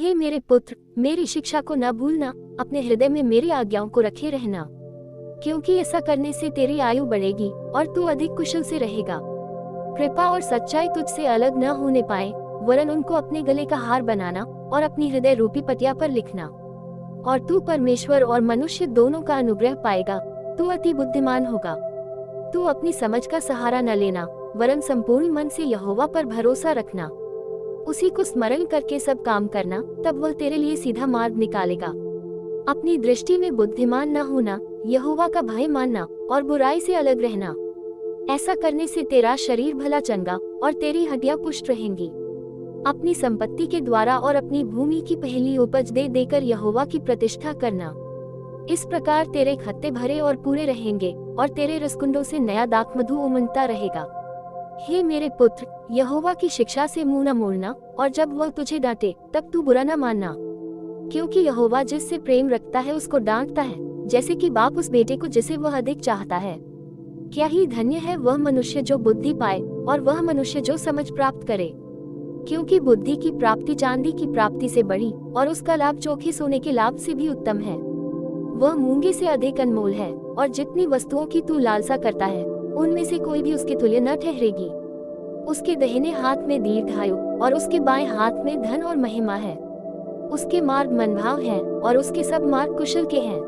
हे मेरे पुत्र, मेरी शिक्षा को न भूलना, अपने हृदय में मेरी आज्ञाओं को रखे रहना, क्योंकि ऐसा करने से तेरी आयु बढ़ेगी और तू अधिक कुशल से रहेगा। कृपा और सच्चाई तुझसे अलग न होने पाए, वरन उनको अपने गले का हार बनाना और अपनी हृदय रूपी पटिया पर लिखना। और तू परमेश्वर और मनुष्य दोनों का अनुग्रह पाएगा। तू अति बुद्धिमान होगा। तू अपनी समझ का सहारा न लेना, वरन संपूर्ण मन से यहोवा पर भरोसा रखना। उसी को स्मरण करके सब काम करना, तब वह तेरे लिए सीधा मार्ग निकालेगा। अपनी दृष्टि में बुद्धिमान न होना, यहोवा का भय मानना और बुराई से अलग रहना। ऐसा करने से तेरा शरीर भला चंगा और तेरी हड्डियां पुष्ट रहेंगी। अपनी संपत्ति के द्वारा और अपनी भूमि की पहली उपज दे देकर यहोवा की प्रतिष्ठा करना। इस प्रकार तेरे खत्ते भरे और पूरे रहेंगे और तेरे रसकुंडों से नया दाखमधु उमड़ता रहेगा। हे मेरे पुत्र, यहोवा की शिक्षा से मुंह न मोड़ना, और जब वह तुझे डांटे तब तू बुरा न मानना, क्योंकि यहोवा जिससे प्रेम रखता है उसको डांटता है, जैसे कि बाप उस बेटे को जिसे वह अधिक चाहता है। क्या ही धन्य है वह मनुष्य जो बुद्धि पाए और वह मनुष्य जो समझ प्राप्त करे, क्योंकि बुद्धि की प्राप्ति चांदी की प्राप्ति से बड़ी और उसका लाभ चोखे सोने के लाभ से भी उत्तम है। वह मूंगे से अधिक अनमोल है, और जितनी वस्तुओं की तू लालसा करता है उनमें से कोई भी उसके तुल्य न ठहरेगी। उसके दाहिने हाथ में दीर्घायु और उसके बाएं हाथ में धन और महिमा है। उसके मार्ग मनभाव हैं और उसके सब मार्ग कुशल के हैं।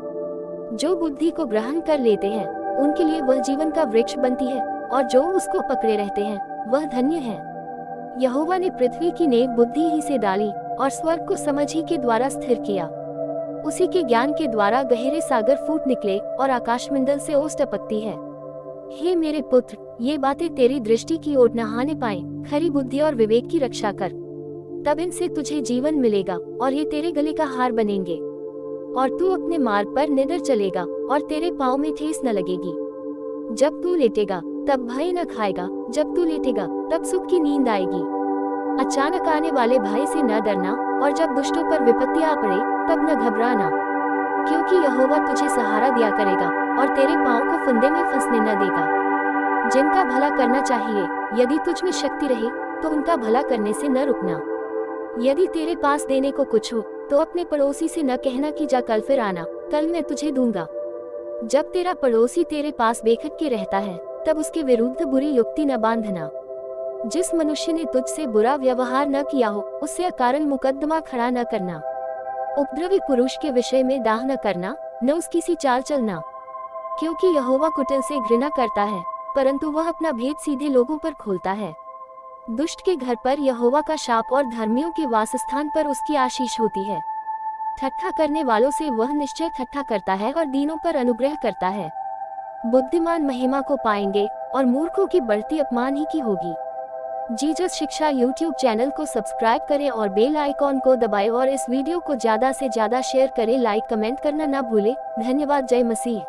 जो बुद्धि को ग्रहण कर लेते हैं उनके लिए वह जीवन का वृक्ष बनती है, और जो उसको पकड़े रहते हैं वह धन्य है। यहोवा ने पृथ्वी की नेक बुद्धि ही से डाली और स्वर्ग को समझ ही के द्वारा स्थिर किया। उसी के ज्ञान के द्वारा गहरे सागर फूट निकले और आकाशमंडल से ओस टपकती है। हे मेरे पुत्र, ये बातें तेरी दृष्टि की ओर न आने पाए, खरी बुद्धि और विवेक की रक्षा कर, तब इनसे तुझे जीवन मिलेगा और ये तेरे गले का हार बनेंगे। और तू अपने मार्ग पर निडर चलेगा और तेरे पाँव में ठेस न लगेगी। जब तू लेटेगा तब भय न खाएगा, जब तू लेटेगा तब सुख की नींद आएगी। अचानक आने वाले भय से न डरना, और जब दुष्टों पर विपत्ति आ पड़े तब न घबराना, क्योंकि यहोवा तुझे सहारा दिया करेगा और तेरे पाँव को फंदे में फंसने न देगा। जिनका भला करना चाहिए, यदि तुझ में शक्ति रहे तो उनका भला करने से न रुकना। यदि तेरे पास देने को कुछ हो तो अपने पड़ोसी से न कहना कि जा कल फिर आना, कल मैं तुझे दूंगा। जब तेरा पड़ोसी तेरे पास बेखट के रहता है तब उसके विरुद्ध बुरी युक्ति न बांधना। जिस मनुष्य ने तुझसे बुरा व्यवहार न किया हो उससे अकारण मुकदमा खड़ा न करना। उपद्रवी पुरुष के विषय में दाह न करना, न उसकी सी चाल चलना, क्योंकि यहोवा कुटिल से घृणा करता है, परंतु वह अपना भेद सीधे लोगों पर खोलता है। दुष्ट के घर पर यहोवा का शाप और धर्मियों के वासस्थान पर उसकी आशीष होती है। ठट्ठा करने वालों से वह निश्चय ठट्ठा करता है और दीनों पर अनुग्रह करता है। बुद्धिमान महिमा को पाएंगे और मूर्खों की बढ़ती अपमान ही की होगी। जीसस शिक्षा यूट्यूब चैनल को सब्सक्राइब करें और बेल आइकॉन को दबाएं और इस वीडियो को ज्यादा से ज्यादा शेयर करें। लाइक कमेंट करना ना भूलें। धन्यवाद। जय मसीह।